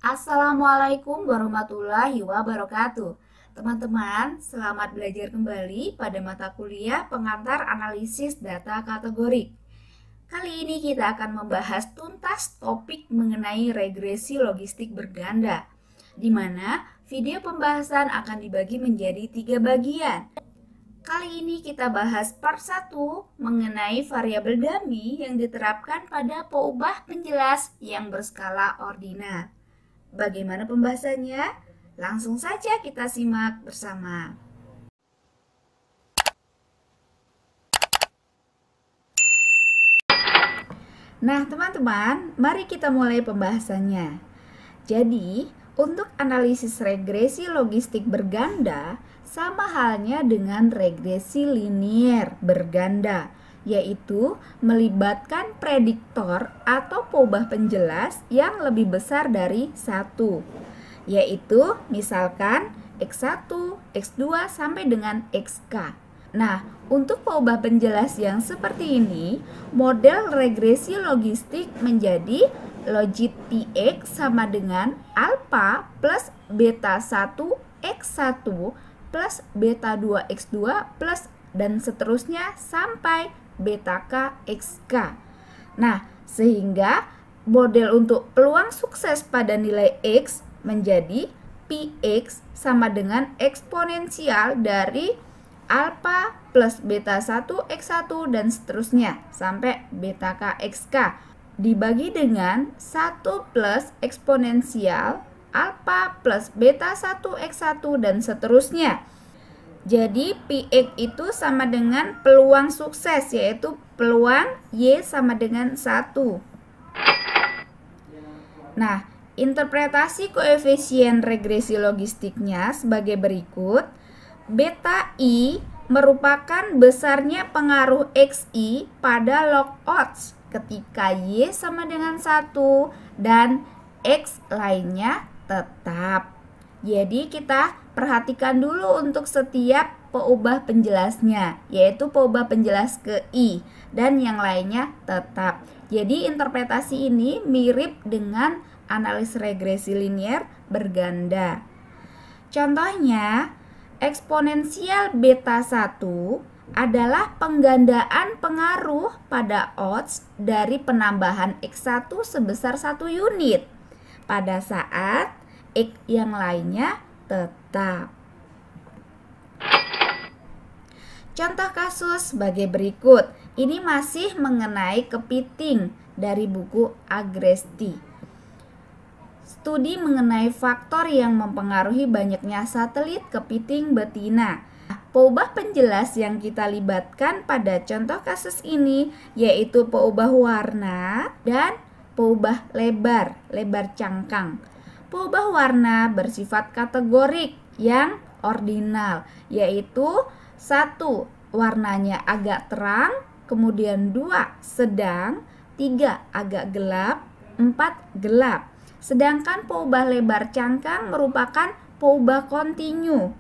Assalamualaikum warahmatullahi wabarakatuh. Teman-teman, selamat belajar kembali pada mata kuliah pengantar analisis data kategori. Kali ini kita akan membahas tuntas topik mengenai regresi logistik berganda, di mana video pembahasan akan dibagi menjadi 3 bagian. Kali ini kita bahas part 1 mengenai variabel dummy yang diterapkan pada peubah penjelas yang berskala ordinal. Bagaimana pembahasannya? Langsung saja kita simak bersama. Nah, teman-teman, mari kita mulai pembahasannya. Jadi, untuk analisis regresi logistik berganda sama halnya dengan regresi linier berganda, yaitu melibatkan prediktor atau peubah penjelas yang lebih besar dari 1, yaitu misalkan X1, X2 sampai dengan XK. Nah, untuk peubah penjelas yang seperti ini, model regresi logistik menjadi logit Px sama dengan alpha plus beta 1 X1 plus beta 2 X2 plus dan seterusnya sampai beta K XK. Nah, sehingga model untuk peluang sukses pada nilai X menjadi Px sama dengan eksponensial dari alpha plus beta 1 X1 dan seterusnya sampai beta K XK dibagi dengan 1 plus eksponensial alpha plus beta 1 X1 dan seterusnya. Jadi Px itu sama dengan peluang sukses, yaitu peluang Y sama dengan 1. Nah, interpretasi koefisien regresi logistiknya sebagai berikut. Beta I merupakan besarnya pengaruh Xi pada log odds ketika Y sama dengan 1 dan X lainnya tetap. Jadi kita perhatikan dulu untuk setiap peubah penjelasnya, yaitu peubah penjelas ke I dan yang lainnya tetap. Jadi interpretasi ini mirip dengan analisis regresi linier berganda. Contohnya, eksponensial beta 1 adalah penggandaan pengaruh pada odds dari penambahan X1 sebesar 1 unit pada saat X yang lainnya tetap. Contoh kasus sebagai berikut. Ini masih mengenai kepiting dari buku Agresti. Studi mengenai faktor yang mempengaruhi banyaknya satelit kepiting betina. Peubah penjelas yang kita libatkan pada contoh kasus ini yaitu peubah warna dan peubah lebar cangkang. Peubah warna bersifat kategorik yang ordinal, yaitu 1. Warnanya agak terang, kemudian 2. Sedang, 3. Agak gelap, 4. Gelap. Sedangkan peubah lebar cangkang merupakan peubah kontinu.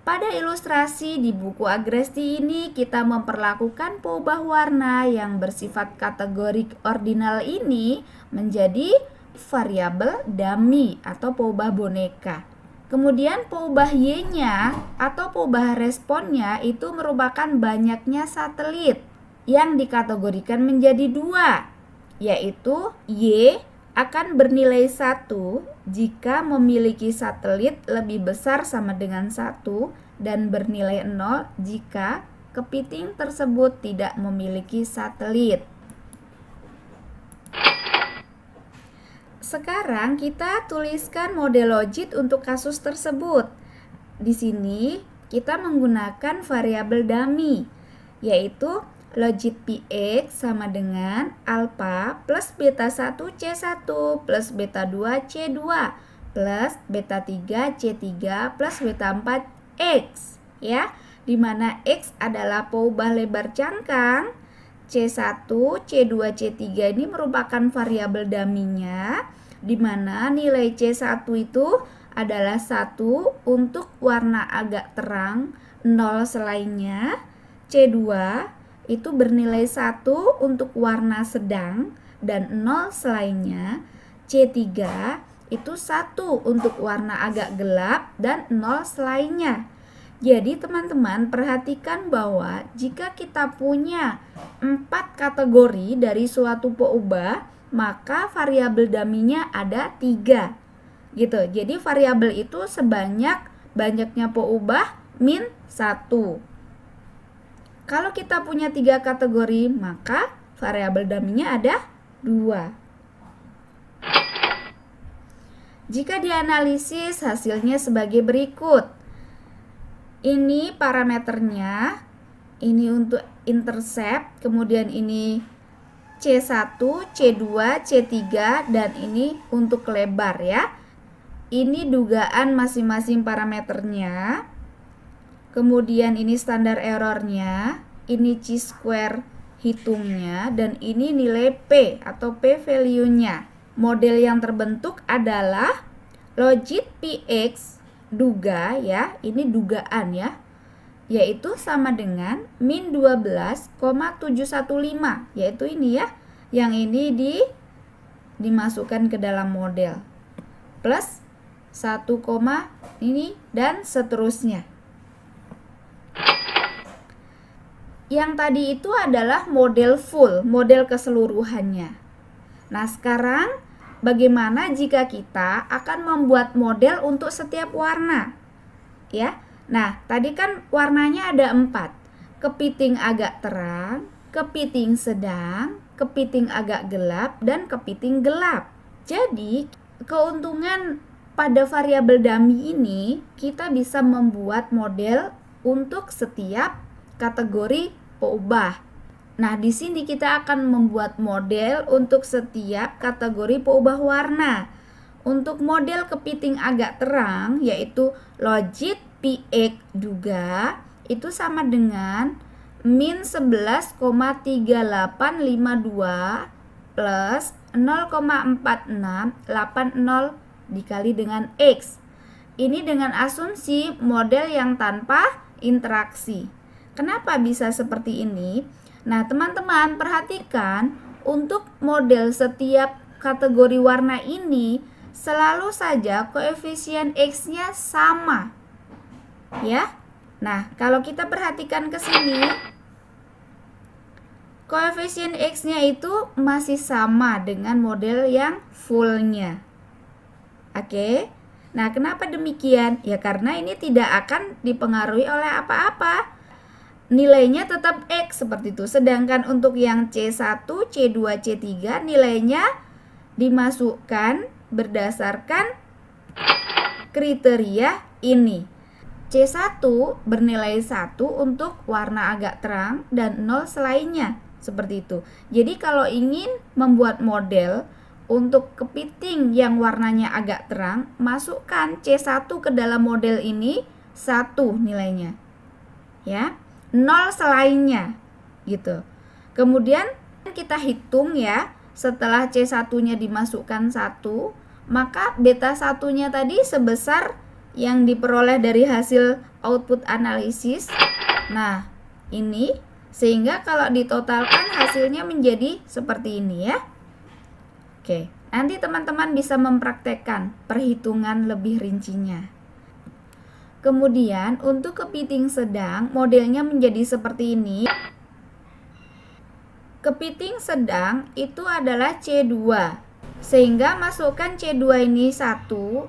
Pada ilustrasi di buku Agresti ini kita memperlakukan peubah warna yang bersifat kategorik ordinal ini menjadi variabel dummy atau peubah boneka. Kemudian peubah Y-nya atau peubah responnya itu merupakan banyaknya satelit yang dikategorikan menjadi 2, yaitu Y akan bernilai 1 jika memiliki satelit lebih besar sama dengan 1 dan bernilai 0 jika kepiting tersebut tidak memiliki satelit. Sekarang kita tuliskan model logit untuk kasus tersebut. Di sini kita menggunakan variabel dummy, yaitu logit Px sama dengan alpha plus beta 1 C1 plus beta 2 C2 plus beta 3 C3 plus beta 4 X, ya, dimana X adalah peubah lebar cangkang, C1, C2, C3 ini merupakan variabel dummy-nya, di mana nilai C1 itu adalah 1 untuk warna agak terang, 0 selainnya. C2 itu bernilai 1 untuk warna sedang dan 0 selainnya. C3 itu 1 untuk warna agak gelap dan 0 selainnya. Jadi teman-teman perhatikan bahwa jika kita punya 4 kategori dari suatu peubah, maka variabel dummy-nya ada 3. Gitu. Jadi variabel itu banyaknya peubah min 1. Kalau kita punya 3 kategori, maka variabel dummy-nya ada 2. Jika dianalisis, hasilnya sebagai berikut. Ini parameternya, ini untuk intercept, kemudian ini C1, C2, C3, dan ini untuk lebar ya. Ini dugaan masing-masing parameternya. Kemudian ini standar errornya, ini chi-square hitungnya, dan ini nilai P atau P value-nya. Model yang terbentuk adalah logit PX duga ya, ini dugaan ya, yaitu sama dengan min 12,715, yaitu ini ya, yang ini dimasukkan ke dalam model, plus 1, ini dan seterusnya. Yang tadi itu adalah model full, model keseluruhannya. Nah, sekarang bagaimana jika kita akan membuat model untuk setiap warna? Ya. Nah, tadi kan warnanya ada 4. Kepiting agak terang, kepiting sedang, kepiting agak gelap, dan kepiting gelap. Jadi, keuntungan pada variabel dummy ini, kita bisa membuat model untuk setiap kategori peubah. Nah, di sini kita akan membuat model untuk setiap kategori peubah warna. Untuk model kepiting agak terang, yaitu logit PX duga, itu sama dengan min 11,3852 plus 0,4680 dikali dengan X. Ini dengan asumsi model yang tanpa interaksi. Kenapa bisa seperti ini? Nah, teman-teman perhatikan untuk model setiap kategori warna ini selalu saja koefisien X-nya sama. Ya. Nah, kalau kita perhatikan ke sini, koefisien X-nya itu masih sama dengan model yang full-nya. Oke. Nah, kenapa demikian? Ya karena ini tidak akan dipengaruhi oleh apa-apa. Nilainya tetap X seperti itu. Sedangkan untuk yang C1, C2, C3 nilainya dimasukkan berdasarkan kriteria ini. C1 bernilai 1 untuk warna agak terang dan 0 selainnya. Seperti itu. Jadi kalau ingin membuat model untuk kepiting yang warnanya agak terang, masukkan C1 ke dalam model ini 1 nilainya. Ya. 0 selainnya gitu. Kemudian kita hitung ya, setelah C1-nya dimasukkan 1, maka beta 1-nya tadi sebesar yang diperoleh dari hasil output analisis. Nah, ini sehingga kalau ditotalkan hasilnya menjadi seperti ini ya. Oke, nanti teman-teman bisa mempraktekkan perhitungan lebih rincinya. Kemudian untuk kepiting sedang modelnya menjadi seperti ini. Kepiting sedang itu adalah C2. Sehingga masukkan C2 ini 1, 0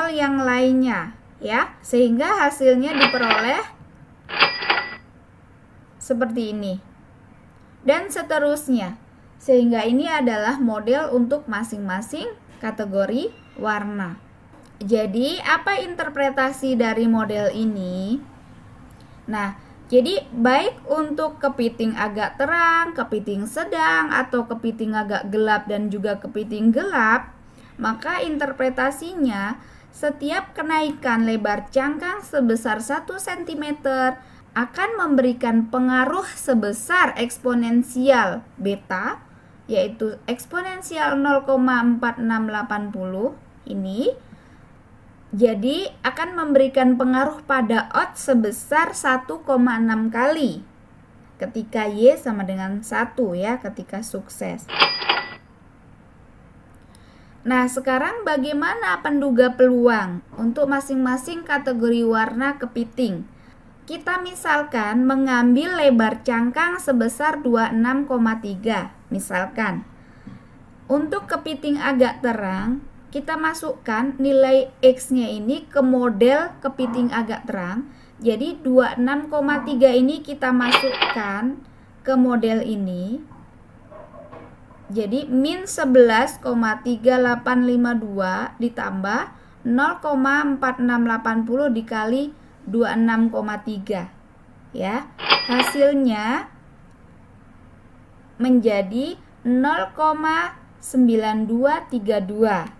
yang lainnya ya. Sehingga hasilnya diperoleh seperti ini. Dan seterusnya. Sehingga ini adalah model untuk masing-masing kategori warna. Jadi, apa interpretasi dari model ini? Nah, jadi baik untuk kepiting agak terang, kepiting sedang, atau kepiting agak gelap dan juga kepiting gelap, maka interpretasinya setiap kenaikan lebar cangkang sebesar 1 cm akan memberikan pengaruh sebesar eksponensial beta, yaitu eksponensial 0,4680 ini. Jadi akan memberikan pengaruh pada odds sebesar 1,6 kali ketika Y sama dengan 1 ya, ketika sukses. Nah, sekarang bagaimana penduga peluang untuk masing-masing kategori warna kepiting? Kita misalkan mengambil lebar cangkang sebesar 26,3. Misalkan, untuk kepiting agak terang, kita masukkan nilai X-nya ini ke model kepiting agak terang. Jadi 26,3 ini kita masukkan ke model ini. Jadi min 11,3852 ditambah 0,4680 dikali 26,3 ya. Hasilnya menjadi 0,9232.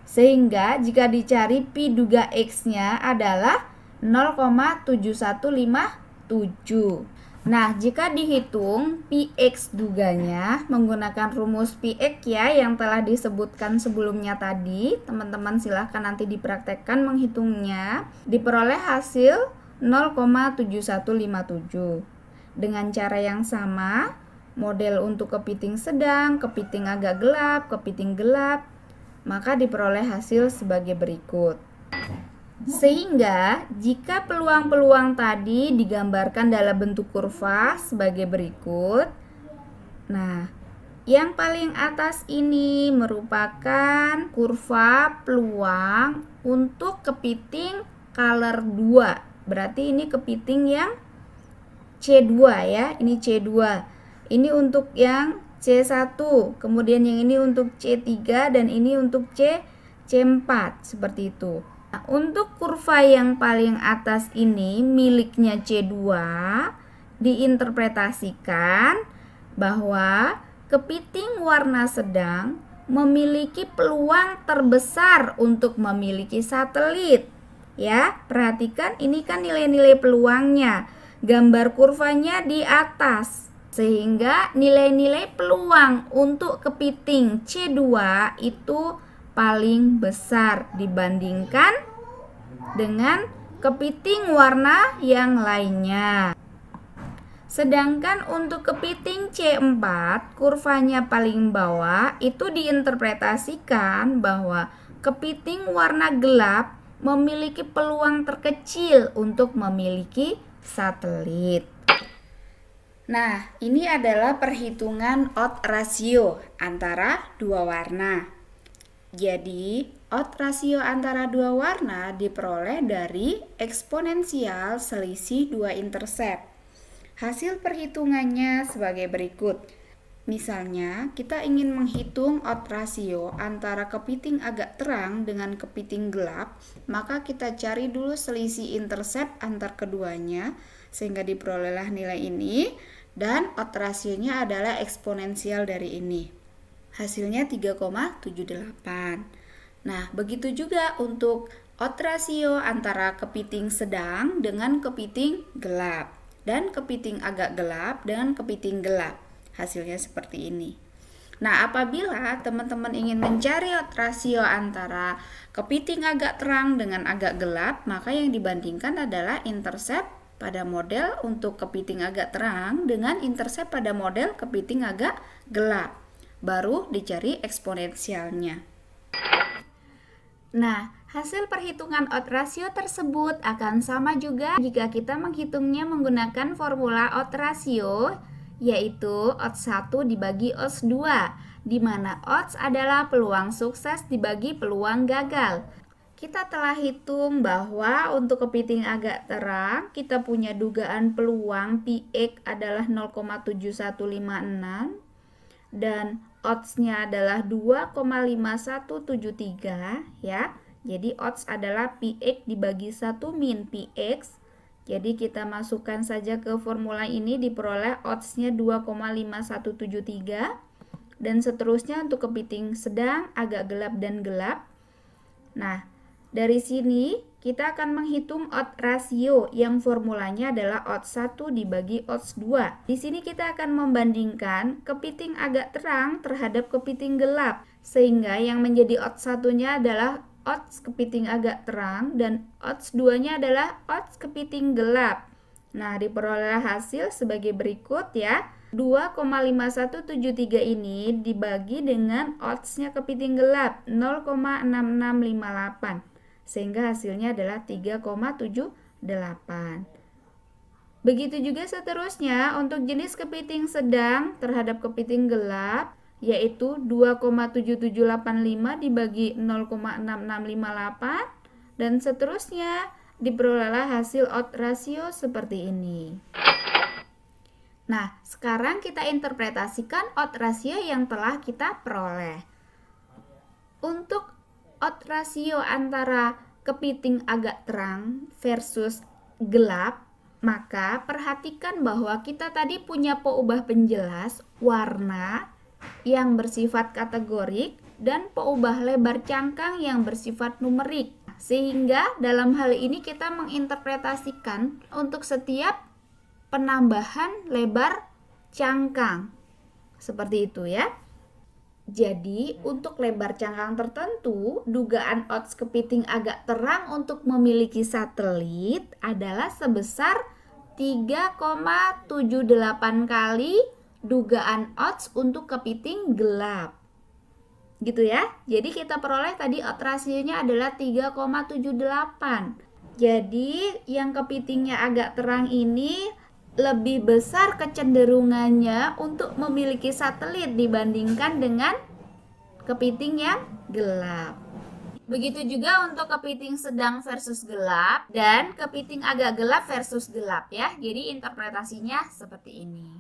Sehingga jika dicari pi duga X-nya adalah 0,7157. Nah, jika dihitung Px duganya menggunakan rumus Px ya yang telah disebutkan sebelumnya tadi, teman-teman silahkan nanti dipraktekkan menghitungnya, diperoleh hasil 0,7157. Dengan cara yang sama, model untuk kepiting sedang, kepiting agak gelap, kepiting gelap, maka diperoleh hasil sebagai berikut. Sehingga jika peluang-peluang tadi digambarkan dalam bentuk kurva sebagai berikut. Nah, yang paling atas ini merupakan kurva peluang untuk kepiting color 2. Berarti ini kepiting yang C2 ya, ini C2. Ini untuk yang C1, kemudian yang ini untuk C3 dan ini untuk C4 seperti itu. Nah, untuk kurva yang paling atas ini miliknya C2 diinterpretasikan bahwa kepiting warna sedang memiliki peluang terbesar untuk memiliki satelit. Ya, perhatikan ini kan nilai-nilai peluangnya. Gambar kurvanya di atas. Sehingga nilai-nilai peluang untuk kepiting C2 itu paling besar dibandingkan dengan kepiting warna yang lainnya. Sedangkan untuk kepiting C4, kurvanya paling bawah itu diinterpretasikan bahwa kepiting warna gelap memiliki peluang terkecil untuk memiliki satelit. Nah, ini adalah perhitungan odd ratio antara dua warna. Jadi, odd ratio antara dua warna diperoleh dari eksponensial selisih dua intercept. Hasil perhitungannya sebagai berikut. Misalnya, kita ingin menghitung odd ratio antara kepiting agak terang dengan kepiting gelap, maka kita cari dulu selisih intercept antar keduanya, sehingga diperolehlah nilai ini, dan odd rasionya adalah eksponensial dari ini. Hasilnya 3,78. Nah, begitu juga untuk odd ratio antara kepiting sedang dengan kepiting gelap dan kepiting agak gelap dengan kepiting gelap. Hasilnya seperti ini. Nah, apabila teman-teman ingin mencari odd ratio antara kepiting agak terang dengan agak gelap, maka yang dibandingkan adalah intercept pada model untuk kepiting agak terang dengan intercept pada model kepiting agak gelap. Baru dicari eksponensialnya. Nah, hasil perhitungan odd ratio tersebut akan sama juga jika kita menghitungnya menggunakan formula odd ratio, yaitu odds 1 dibagi odds 2, di mana odds adalah peluang sukses dibagi peluang gagal. Kita telah hitung bahwa untuk kepiting agak terang, kita punya dugaan peluang Px adalah 0,7156 dan odds-nya adalah 2,5173 ya. Jadi odds adalah Px dibagi 1 min Px. Jadi kita masukkan saja ke formula ini, diperoleh odds-nya 2,5173 dan seterusnya untuk kepiting sedang, agak gelap dan gelap. Nah, dari sini kita akan menghitung odd ratio yang formulanya adalah odds 1 dibagi odds 2. Di sini kita akan membandingkan kepiting agak terang terhadap kepiting gelap. Sehingga yang menjadi odds 1-nya adalah odds kepiting agak terang dan odds 2-nya adalah odds kepiting gelap. Nah, diperoleh hasil sebagai berikut ya. 2,5173 ini dibagi dengan odds-nya kepiting gelap 0,6658 sehingga hasilnya adalah 3,78. Begitu juga seterusnya untuk jenis kepiting sedang terhadap kepiting gelap yaitu 2,7785 dibagi 0,6658 dan seterusnya diperolehlah hasil odds ratio seperti ini. Nah, sekarang kita interpretasikan odds ratio yang telah kita peroleh. Untuk odds ratio antara kepiting agak terang versus gelap, maka perhatikan bahwa kita tadi punya peubah penjelas warna yang bersifat kategorik dan peubah lebar cangkang yang bersifat numerik. Sehingga dalam hal ini kita menginterpretasikan untuk setiap penambahan lebar cangkang. Seperti itu ya. Jadi untuk lebar cangkang tertentu, dugaan odds kepiting agak terang untuk memiliki satelit adalah sebesar 3,78 kali dugaan odds untuk kepiting gelap. Gitu ya. Jadi kita peroleh tadi odds rasionya adalah 3,78. Jadi yang kepitingnya agak terang ini lebih besar kecenderungannya untuk memiliki satelit dibandingkan dengan kepiting yang gelap. Begitu juga untuk kepiting sedang versus gelap dan kepiting agak gelap versus gelap ya. Jadi interpretasinya seperti ini.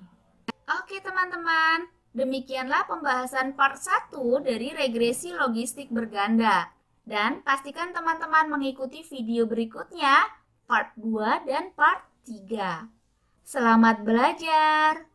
Oke teman-teman, demikianlah pembahasan part 1 dari regresi logistik berganda. Dan pastikan teman-teman mengikuti video berikutnya part 2 dan part 3. Selamat belajar!